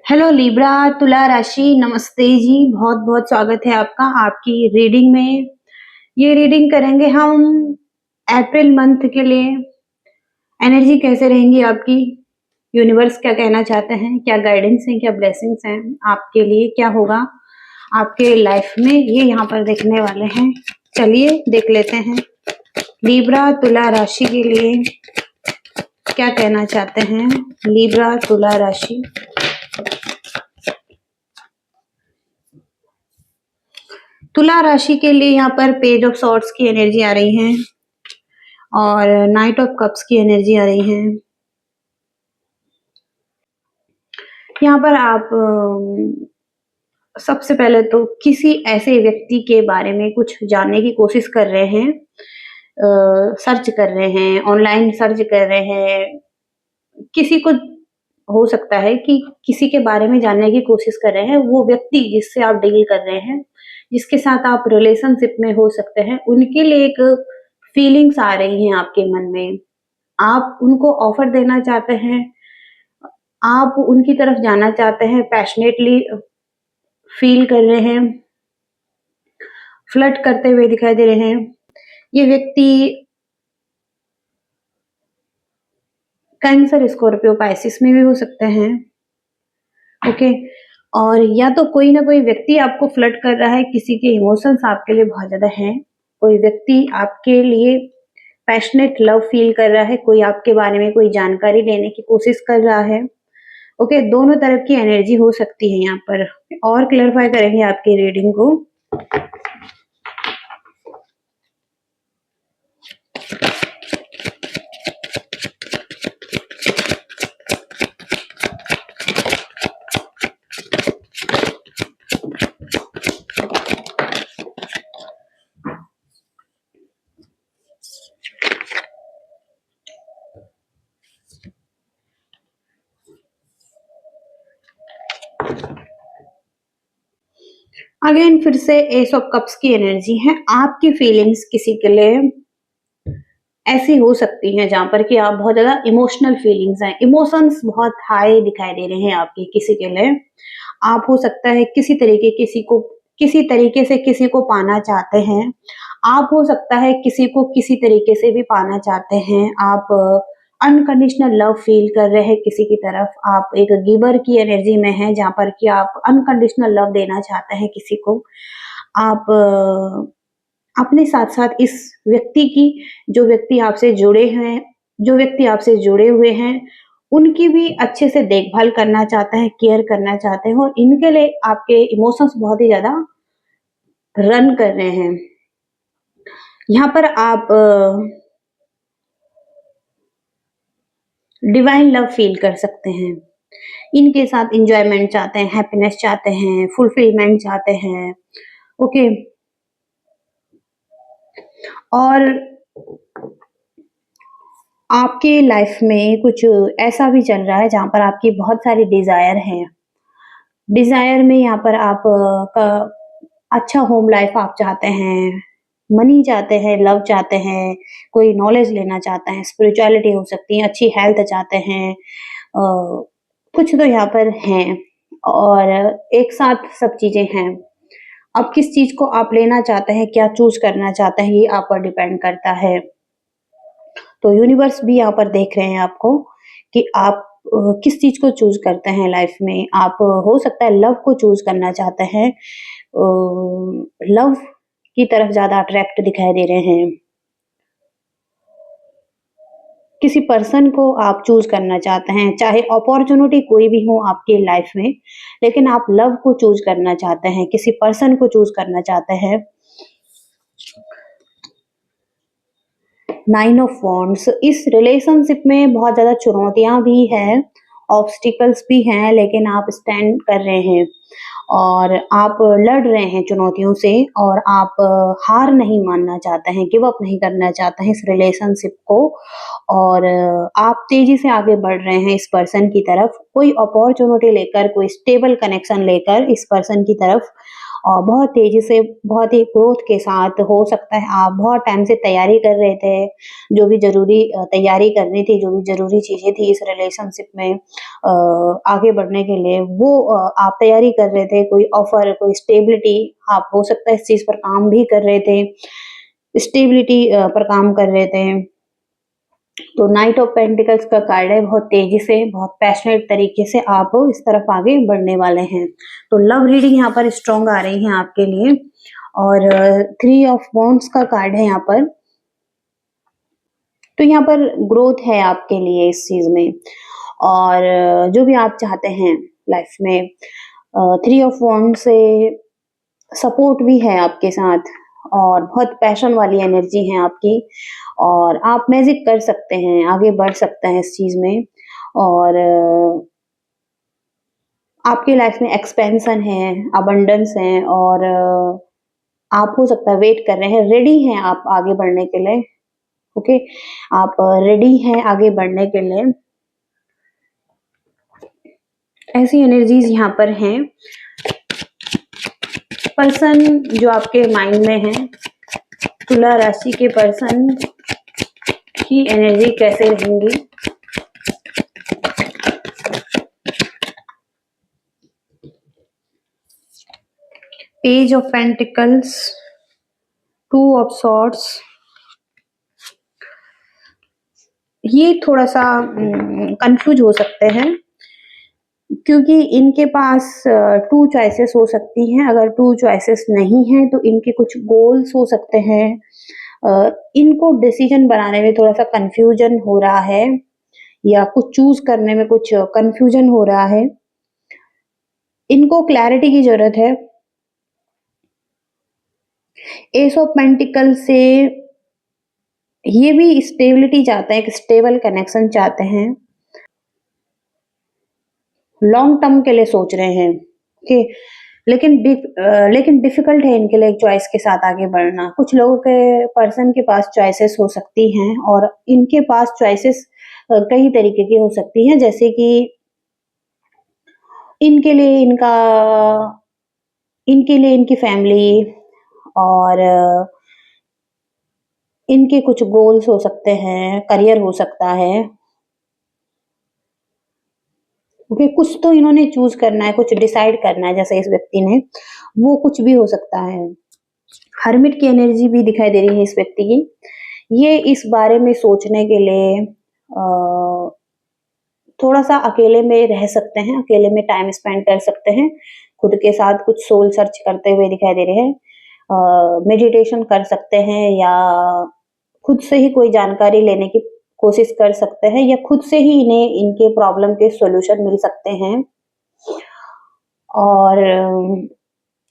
Hello Libra तुला राशि, नमस्ते जी। बहुत बहुत स्वागत है आपका आपकी रीडिंग में। ये रीडिंग करेंगे हम अप्रैल मंथ के लिए। एनर्जी कैसे रहेंगी आपकी, यूनिवर्स क्या कहना चाहते हैं, क्या गाइडेंस है, क्या ब्लेसिंग्स हैं आपके लिए, क्या होगा आपके लाइफ में, ये यहाँ पर देखने वाले हैं। चलिए देख लेते हैं लिब्रा तुला राशि के लिए क्या कहना चाहते हैं लिब्रा तुला राशि। तुला राशि के लिए यहाँ पर पेज ऑफ सॉर्ड्स की एनर्जी आ रही है और नाइट ऑफ कप्स की एनर्जी आ रही है। यहाँ पर आप सबसे पहले तो किसी ऐसे व्यक्ति के बारे में कुछ जानने की कोशिश कर रहे हैं, सर्च कर रहे हैं, ऑनलाइन सर्च कर रहे हैं। किसी को हो सकता है कि किसी के बारे में जानने की कोशिश कर रहे हैं। वो व्यक्ति जिससे आप डील कर रहे हैं, जिसके साथ आप रिलेशनशिप में हो सकते हैं, उनके लिए एक फीलिंग्स आ रही हैं आपके मन में। आप उनको ऑफर देना चाहते हैं, आप उनकी तरफ जाना चाहते हैं, पैशनेटली फील कर रहे हैं, फ्लर्ट करते हुए दिखाई दे रहे हैं। ये व्यक्ति कैंसर, स्कॉर्पियो, पाइसिस में भी हो सकते हैं। ओके। और या तो कोई ना कोई व्यक्ति आपको फ्लर्ट कर रहा है, किसी के इमोशंस आपके लिए बहुत ज्यादा हैं। कोई व्यक्ति आपके लिए पैशनेट लव फील कर रहा है, कोई आपके बारे में कोई जानकारी लेने की कोशिश कर रहा है। ओके, दोनों तरफ की एनर्जी हो सकती है यहाँ पर। और क्लैरिफाई करेंगे आपकी रीडिंग को। अगेन फिर से एस ऑफ कप्स की एनर्जी है। आपकी फीलिंग्स किसी के लिए ऐसी हो सकती हैं जहां पर कि आप बहुत ज्यादा इमोशनल फीलिंग्स हैं, इमोशंस बहुत हाई दिखाई दे रहे हैं आपके किसी के लिए। आप हो सकता है किसी तरीके से किसी को पाना चाहते हैं। आप हो सकता है किसी को किसी तरीके से भी पाना चाहते हैं। आप अनकंडीशनल लव फील कर रहे हैं किसी की तरफ। आप एक गिवर की एनर्जी में हैं जहां पर कि आप अनकंडीशनल लव देना चाहते हैं किसी को। आप अपने साथ साथ इस व्यक्ति की, जो व्यक्ति आपसे जुड़े हुए हैं, उनकी भी अच्छे से देखभाल करना चाहते हैं, केयर करना चाहते हैं और इनके लिए आपके इमोशंस बहुत ही ज्यादा रन कर रहे हैं। यहाँ पर आप डिवाइन लव फील कर सकते हैं। इनके साथ इंजॉयमेंट चाहते हैं, हैप्पीनेस चाहते हैं, फुलफिलमेंट चाहते हैं। ओके। और आपके लाइफ में कुछ ऐसा भी चल रहा है जहां पर आपकी बहुत सारी डिजायर हैं। डिजायर में यहाँ पर आप का अच्छा होम लाइफ आप चाहते हैं, मनी चाहते हैं, लव चाहते हैं, कोई नॉलेज लेना चाहते हैं, स्पिरिचुअलिटी हो सकती है, अच्छी हेल्थ चाहते हैं। कुछ तो यहाँ पर हैं और एक साथ सब चीजें हैं। अब किस चीज को आप लेना चाहते हैं, क्या चूज करना चाहते हैं, ये आप पर डिपेंड करता है। तो यूनिवर्स भी यहाँ पर देख रहे हैं आपको कि आप किस चीज को चूज करते हैं लाइफ में। आप हो सकता है लव को चूज करना चाहते हैं, लव की तरफ ज्यादा अट्रैक्ट दिखाई दे रहे हैं। किसी पर्सन को आप चूज करना चाहते हैं, चाहे अपॉर्चुनिटी कोई भी हो आपके लाइफ में, लेकिन आप लव को चूज करना चाहते हैं, किसी पर्सन को चूज करना चाहते हैं। नाइन ऑफ वॉन्ड्स, इस रिलेशनशिप में बहुत ज्यादा चुनौतियां भी हैं, ऑब्स्टिकल्स भी हैं, लेकिन आप स्टैंड कर रहे हैं और आप लड़ रहे हैं चुनौतियों से और आप हार नहीं मानना चाहते हैं, गिव अप नहीं करना चाहते हैं इस रिलेशनशिप को। और आप तेजी से आगे बढ़ रहे हैं इस पर्सन की तरफ, कोई अपॉर्चुनिटी लेकर, कोई स्टेबल कनेक्शन लेकर इस पर्सन की तरफ। और बहुत तेज़ी से, बहुत ही ग्रोथ के साथ हो सकता है आप बहुत टाइम से तैयारी कर रहे थे, जो भी ज़रूरी तैयारी करनी थी, जो भी ज़रूरी चीज़ें थी इस रिलेशनशिप में आगे बढ़ने के लिए वो आप तैयारी कर रहे थे, कोई ऑफ़र, कोई स्टेबिलिटी आप हो सकता है इस चीज़ पर काम भी कर रहे थे, स्टेबिलिटी पर काम कर रहे थे। तो नाइट ऑफ पेंटिकल्स का कार्ड है, बहुत तेज़ी से, बहुत पैशनेट तरीके से आप इस तरफ आगे बढ़ने वाले हैं। तो लव रीडिंग यहाँ पर स्ट्रॉन्ग आ रही है आपके लिए और 3 ऑफ वांड्स का कार्ड है यहाँ पर। तो यहाँ पर ग्रोथ है आपके लिए इस चीज़ में और जो भी आप चाहते हैं लाइफ में 3 ऑफ वांड्स से सपोर्ट भी है आपके साथ और बहुत पैशन वाली एनर्जी है आपकी और आप मैजिक कर सकते हैं, आगे बढ़ सकते हैं इस चीज़ में और आपकी लाइफ में एक्सपेंशन है, अबंडेंस है और आप हो सकता है वेट कर रहे हैं, रेडी हैं आप आगे बढ़ने के लिए, ओके? आप रेडी हैं आगे बढ़ने के लिए। ऐसी एनर्जीज़ यहाँ पर हैं। पर्सन जो आपके माइंड में है, तुला राशि के पर्सन की एनर्जी कैसे रहेंगी? Page of pentacles, 2 of swords, ये थोड़ा-सा कन्फ्यूज़ हो सकते हैं क्योंकि इनके पास 2 चॉइसेस हो सकती हैं, अगर 2 चॉइसेस नहीं हैं तो इनके कुछ गोल्स हो सकते हैं। इनको डिसीज़न बनाने में थोड़ा-सा कन्फ्यूजन हो रहा है या कुछ चूज़ करने में कुछ कन्फ्यूजन हो रहा है। इनको क्लैरिटी की ज़रूरत है। एस ऑफ पेंटिकल से ये भी स्टेबिलिटी चाहते हैं, एक स्टेबल कनेक्शन चाहते हैं। लॉन्ग टर्म के लिए सोच रहे हैं कि लेकिन डिफ़िकल्ट है इनके लिए एक चॉइस के साथ आगे बढ़ना। कुछ लोगों के पर्सन के पास चॉइसेस हो सकती हैं और इनके पास चॉइसेस कई तरीके की हो सकती हैं, जैसे कि इनके लिए इनका इनके लिए इनकी फैमिली और इनके कुछ गोल्स हो सकते हैं, करियर हो सकता है। ओके, कुछ तो इन्होंने चूज़ करना है, कुछ डिसाइड करना है जैसे इस व्यक्ति ने, वो कुछ भी हो सकता है। हर्मिट की एनर्जी भी दिखाई दे रही है इस व्यक्ति की। ये इस बारे में सोचने के लिए थोड़ा-सा अकेले में रह सकते हैं, अकेले में टाइम स्पेंड कर सकते हैं। खुद के साथ कुछ सोल सर्च करते हुए दिखाई दे रहे हैं। मेडिटेशन कर सकते हैं या खुद से ही कोई जानकारी लेने की कोशिश कर सकते हैं या खुद से ही इन्हें इनके प्रॉब्लम के सॉल्यूशन मिल सकते हैं। और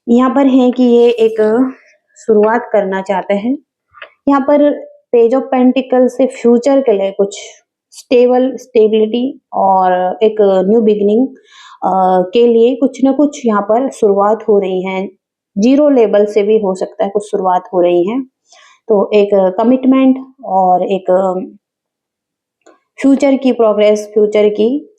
यहाँ पर है कि ये एक शुरुआत करना चाहते हैं। यहाँ पर पेज ऑफ पेंटिकल से फ्यूचर के लिए कुछ स्टेबिलिटी और एक न्यू बिगिनिंग के लिए कुछ न कुछ यहाँ पर शुरुआत हो रही है। 0 लेवल से भी हो सकता है कुछ शुरुआत हो रही है। तो एक कमिटमेंट और एक फ्यूचर की प्रोग्रेस, फ्यूचर की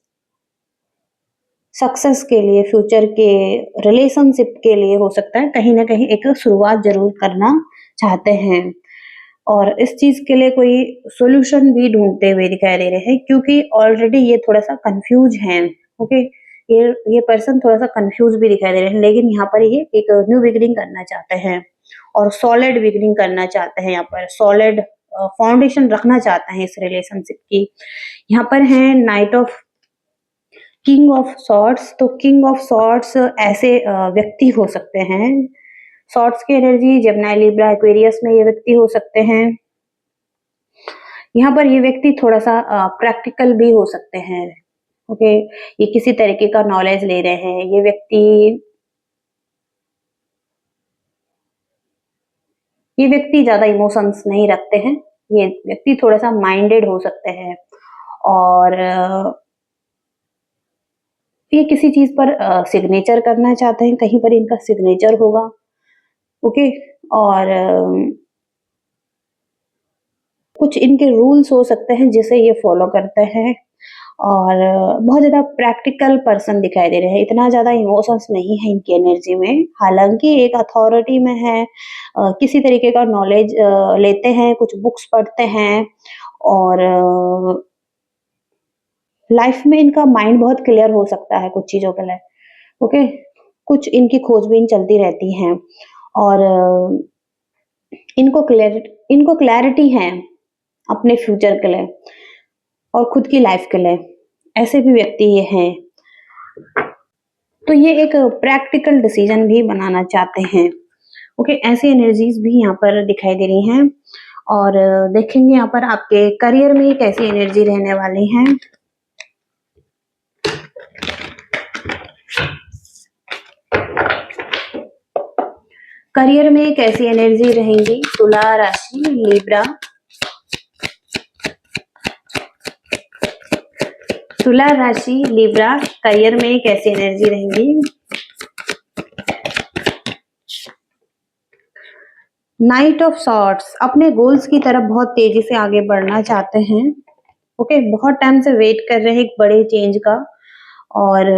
सक्सेस के लिए, फ्यूचर के रिलेशनशिप के लिए हो सकता है कहीं न कहीं एक शुरुआत ज़रूर करना चाहते हैं। और इस चीज़ के लिए कोई सॉल्यूशन भी ढूँढते हुए दिखाई दे रहे हैं क्योंकि ऑलरेडी ये थोड़ा-सा कन्फ्यूज़ हैं, ओके? ये पर्सन थोड़ा-सा कन्फ्यूज़ भी दिखाई दे रहे हैं, लेकिन यहाँ पर ये एक न्यू बिगिनिंग करना चाहते हैं और सॉलिड बिगिनिंग करना चाहते हैं यहाँ पर, सॉलिड फाउंडेशन रखना चाहते हैं इस रिलेशनशिप की। यहाँ पर है night of king of swords, तो किंग ऑफ सॉर्ड्स ऐसे व्यक्ति हो सकते हैं, सॉर्ड्स की एनर्जी जेमिनी, लिब्रा, एक्वेरियस में ये व्यक्ति हो सकते हैं। यहाँ पर ये व्यक्ति थोड़ा-सा प्रैक्टिकल भी हो सकते हैं, ओके? ये किसी तरीके का नॉलेज ले रहे हैं, ये व्यक्ति ज़्यादा इमोशंस नहीं रखते हैं, ये व्यक्ति थोड़ा-सा माइंडेड हो सकते हैं और ये किसी चीज़ पर सिग्नेचर करना चाहते हैं, कहीं पर इनका सिग्नेचर होगा, ओके? और कुछ इनके रूल्स हो सकते हैं जिसे ये फॉलो करते हैं और बहुत ज़्यादा प्रैक्टिकल पर्सन दिखाई दे रहे हैं, इतना ज़्यादा इमोशंस नहीं है इनकी एनर्जी में। हालाँकि एक अथॉरिटी में है, किसी तरीके का नॉलेज लेते हैं, कुछ बुक्स पढ़ते हैं और लाइफ में इनका माइंड बहुत क्लियर हो सकता है कुछ चीज़ों के लिए, ओके? कुछ इनकी खोजबीन चलती रहती है और इनको क्लैरिटी है अपने फ्यूचर के लिए और खुद की लाइफ के लिए, ऐसे भी व्यक्ति ये हैं। तो ये एक प्रैक्टिकल डिसीजन भी बनाना चाहते हैं, ओके? ऐसी एनर्जीज़ भी यहाँ पर दिखाई दे रही हैं और देखेंगे यहाँ पर आपके करियर में कैसी एनर्जी रहने वाली है। करियर में कैसी एनर्जी रहेंगी तुला राशि लिब्रा। तुला राशि लिब्रा करियर में कैसी एनर्जी रहेंगी। नाइट ऑफ सॉर्ड्स अपने गोल्स की तरफ बहुत तेजी से आगे बढ़ना चाहते हैं, ओके? बहुत टाइम से वेट कर रहे हैं एक बड़े चेंज का और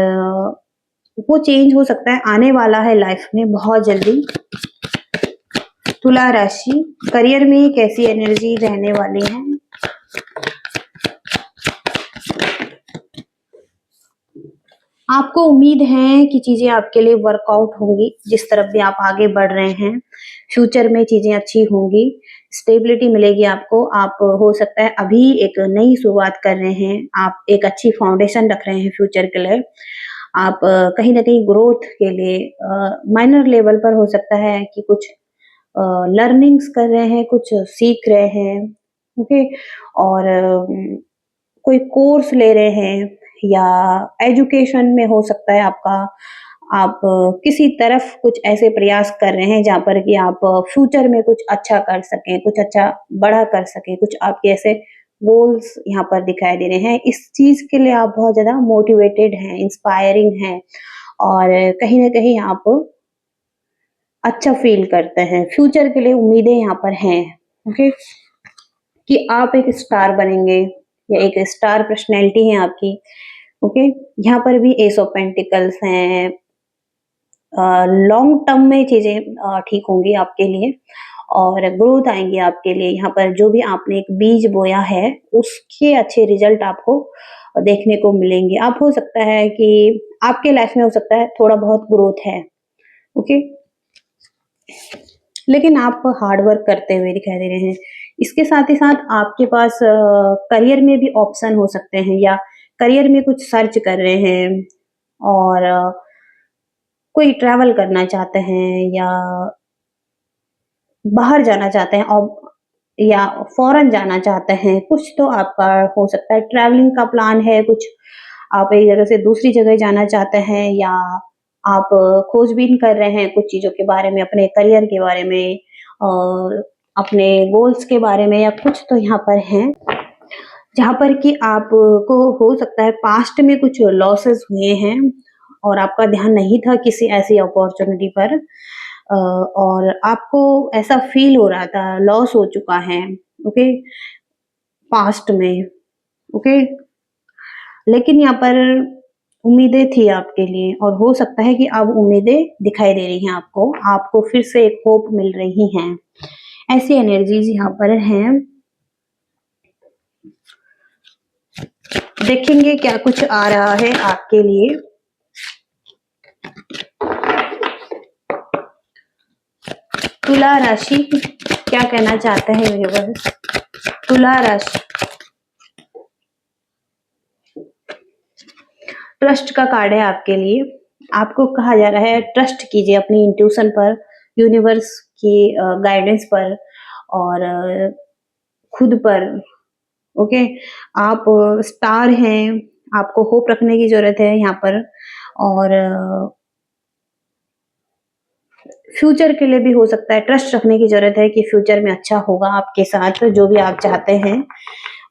वो चेंज हो सकता है, आने वाला है लाइफ में बहुत जल्दी। तुला राशि करियर में कैसी एनर्जी रहने वाली है। आपको उम्मीद है कि चीजें आपके लिए वर्कआउट होंगी, जिस तरफ भी आप आगे बढ़ रहे हैं फ्यूचर में चीजें अच्छी होंगी, स्टेबिलिटी मिलेगी आपको। आप हो सकता है अभी एक नई शुरुआत कर रहे हैं, आप एक अच्छी फाउंडेशन रख रहे हैं फ्यूचर के लिए। आप कहीं ना कहीं ग्रोथ के लिए माइनर लेवल पर हो सकता है कि कुछ लर्निंग्स कर रहे हैं, कुछ सीख रहे हैं, ओके? और कोई कोर्स ले रहे हैं या एजुकेशन में हो सकता है आपका, आप किसी तरफ कुछ ऐसे प्रयास कर रहे हैं जहाँ पर कि आप फ्यूचर में कुछ अच्छा कर सकें, कुछ अच्छा बड़ा कर सकें, कुछ आपके ऐसे गोल्स यहाँ पर दिखाई दे रहे हैं। इस चीज़ के लिए आप बहुत ज़्यादा मोटिवेटेड हैं, इंस्पायरिंग हैं और कहीं न कहीं आप अच्छा फ़ील करते हैं। फ्यूचर के लिए उम्मीदें यहाँ पर हैं, ओके? कि आप एक स्टार बनेंगे या एक स्टार पर्सनैलिटी है आपकी, ओके? यहाँ पर भी एस ऑफ पेंटिकल्स हैं। लॉन्ग टर्म में चीज़ें ठीक होंगी आपके लिए और ग्रोथ आएँगी आपके लिए। यहाँ पर जो भी आपने एक बीज बोया है, उसके अच्छे रिज़ल्ट आपको देखने को मिलेंगे। आप हो सकता है कि आपके लाइफ़ में हो सकता है थोड़ा बहुत ग्रोथ है, ओके? लेकिन आप हार्ड वर्क करते हुए दिखाई दे रहे हैं। इसके साथ ही साथ आपके पास करियर में भी ऑप्शन हो सकते हैं या करियर में कुछ सर्च कर रहे हैं और कोई ट्रैवल करना चाहते हैं या बाहर जाना चाहते हैं और या फॉरेन जाना चाहते हैं, कुछ तो आपका हो सकता है ट्रैवलिंग का प्लान है, कुछ आप एक जगह से दूसरी जगह जाना चाहते हैं या आप खोजबीन कर रहे हैं कुछ चीज़ों के बारे में, अपने करियर के बारे में अपने गोल्स के बारे में या कुछ तो यहाँ पर हैं, जहाँ पर कि आपको हो सकता है पास्ट में कुछ लॉसेस हुए हैं और आपका ध्यान नहीं था किसी ऐसी अपॉर्च्युनिटी पर और आपको ऐसा फ़ील हो रहा था लॉस हो चुका है, ओके? पास्ट में, ओके? लेकिन यहाँ पर उम्मीदें थी आपके लिए और हो सकता है कि अब उम्मीदें दिखाई दे रही हैं आपको, आपको फिर से एक होप मिल रही हैं। ऐसी एनर्जीज़ यहाँ पर हैं। देखेंगे क्या कुछ आ रहा है आपके लिए। तुला राशि क्या कहना चाहते हैं व्यूअर्स? तुला राशि ट्रस्ट का कार्ड है आपके लिए। आपको कहा जा रहा है ट्रस्ट कीजिए अपनी इंट्यूशन पर, यूनिवर्स की गाइडेंस पर और खुद पर, ओके? आप स्टार हैं, आपको होप रखने की ज़रूरत है यहाँ पर और फ्यूचर के लिए भी हो सकता है ट्रस्ट रखने की ज़रूरत है कि फ्यूचर में अच्छा होगा आपके साथ, जो भी आप चाहते हैं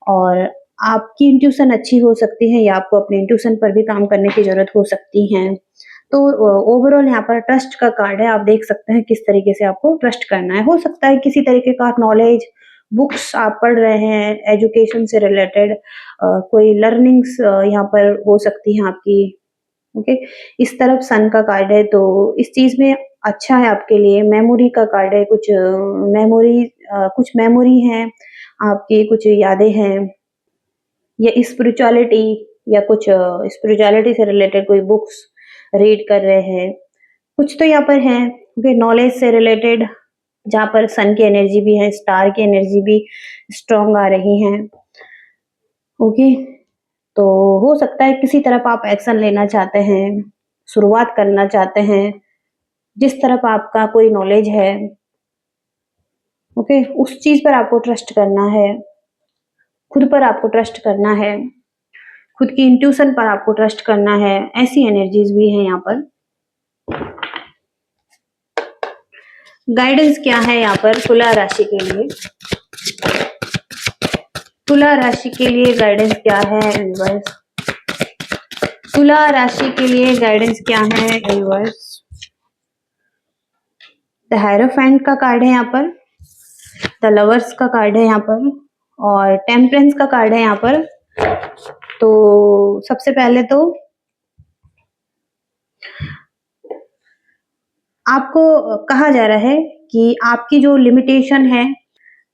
और आपकी इंट्यूशन अच्छी हो सकती है या आपको अपने इंट्यूशन पर भी काम करने की ज़रूरत हो सकती है। तो ओवरऑल यहाँ पर ट्रस्ट का कार्ड है, आप देख सकते हैं किस तरीके से आपको ट्रस्ट करना है। हो सकता है किसी तरीके का नॉलेज बुक्स आप पढ़ रहे हैं, एजुकेशन से रिलेटेड कोई लर्निंग्स यहाँ पर हो सकती हैं आपकी। ओके, इस तरफ सन का कार्ड है तो इस चीज में अच्छा है आपके लिए। मेमोरी का कार्ड है, कुछ मेमोरी है आपकी, कुछ यादें हैं, या स्पिरिचुअलिटी, या कुछ स्पिरिचुअलिटी से रिलेटेड कोई बुक्स रीड कर रहे हैं, कुछ तो यहाँ पर है। ओके, नॉलेज से रिलेटेड जहाँ पर सन की एनर्जी भी है, स्टार की एनर्जी भी स्ट्रांग आ रही है। ओके, तो हो सकता है किसी तरफ आप एक्शन लेना चाहते हैं, शुरुआत करना चाहते हैं, जिस तरफ आपका कोई नॉलेज है। ओके, उस चीज पर आपको ट्रस्ट करना है, खुद पर आपको ट्रस्ट करना है, खुद की इंट्यूशन पर आपको ट्रस्ट करना है। ऐसी एनर्जीज भी है यहाँ पर। गाइडेंस क्या है यहाँ पर तुला राशि के लिए? तुला राशि के लिए गाइडेंस क्या है यूनिवर्स? तुला राशि के लिए गाइडेंस क्या है यूनिवर्स? द हायरोफेंट का कार्ड है यहाँ पर, द लवर्स का कार्ड है यहाँ पर, और टेम्परेंस का कार्ड है यहाँ पर। तो सबसे पहले तो आपको कहा जा रहा है कि आपकी जो लिमिटेशन है,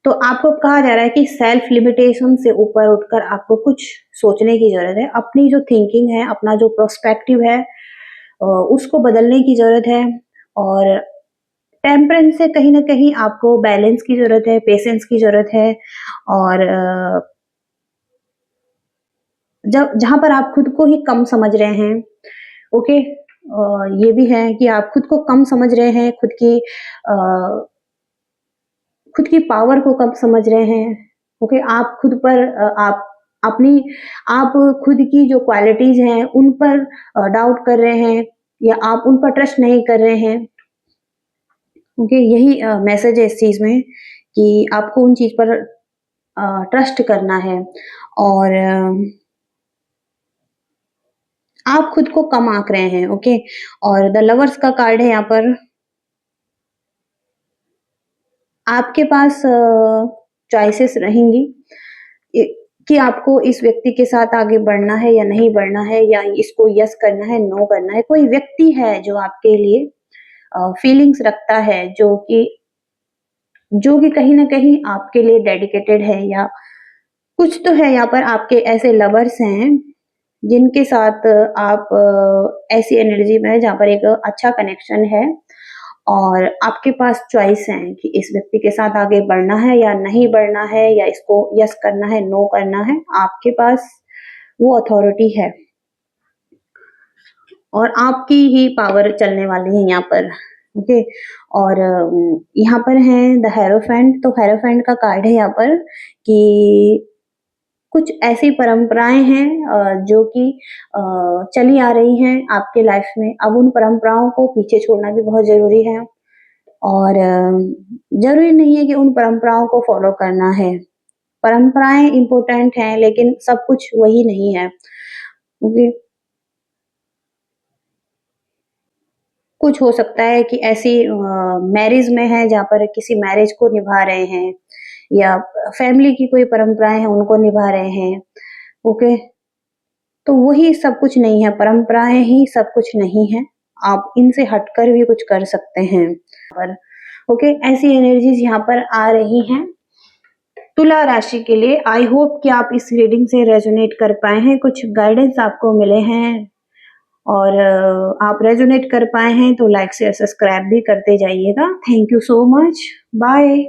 तो आपको कहा जा रहा है कि सेल्फ लिमिटेशन से ऊपर उठकर आपको कुछ सोचने की जरूरत है। अपनी जो थिंकिंग है, अपना जो प्रोस्पेक्टिव है, उसको बदलने की जरूरत है। और टेम्परेंस से कहीं ना कहीं आपको बैलेंस की जरूरत है, पेशेंस की जरूरत है। और जब जहां पर आप खुद को ही कम समझ रहे हैं, ओके, ये भी है कि आप खुद को कम समझ रहे हैं, खुद की पावर को कम समझ रहे हैं। ओके, आप खुद पर आप अपनी आप खुद की जो क्वालिटीज हैं उन पर डाउट कर रहे हैं, या आप उन पर ट्रस्ट नहीं कर रहे हैं। ओके, यही मैसेज है इस चीज में कि आपको उन चीज पर ट्रस्ट करना है। और आप खुद को कम आंक रहे हैं। ओके, और द लवर्स का कार्ड है यहाँ पर। आपके पास चॉइसेस रहेंगी कि आपको इस व्यक्ति के साथ आगे बढ़ना है या नहीं बढ़ना है, या इसको यस करना है, नो करना है। कोई व्यक्ति है जो आपके लिए फीलिंग्स रखता है, जो कि कहीं ना कहीं आपके लिए डेडिकेटेड है, या कुछ तो है यहाँ पर। आपके ऐसे लवर्स हैं जिनके साथ आप ऐसी एनर्जी में है जहाँ पर एक अच्छा कनेक्शन है, और आपके पास चॉइस है कि इस व्यक्ति के साथ आगे बढ़ना है या नहीं बढ़ना है, या इसको यस करना है, नो करना है। आपके पास वो अथॉरिटी है, और आपकी ही पावर चलने वाली है यहाँ पर। ओके, और यहाँ पर है द हेरोफेंट। तो हेरोफेंट का कार्ड है यहाँ पर कि कुछ ऐसी परंपराएं हैं जो कि चली आ रही हैं आपके लाइफ में। अब उन परंपराओं को पीछे छोड़ना भी बहुत जरूरी है, और जरूरी नहीं है कि उन परंपराओं को फॉलो करना है। परंपराएं इम्पोर्टेंट हैं, लेकिन सब कुछ वही नहीं है। क्योंकि कुछ हो सकता है कि ऐसी मैरिज में है जहाँ पर किसी मैरिज को निभा रहे हैं, या फैमिली की कोई परंपराएं हैं उनको निभा रहे हैं। ओके, तो वही सब कुछ नहीं है, परंपराएं ही सब कुछ नहीं है। आप इनसे हटकर भी कुछ कर सकते हैं। पर ओके, ऐसी एनर्जीज यहाँ पर आ रही हैं तुला राशि के लिए। आई होप कि आप इस रीडिंग से रेजोनेट कर पाए हैं, कुछ गाइडेंस आपको मिले हैं, और आप रेजोनेट कर पाए हैं तो लाइक शेयर सब्सक्राइब भी करते जाइएगा। Thank you so much, bye.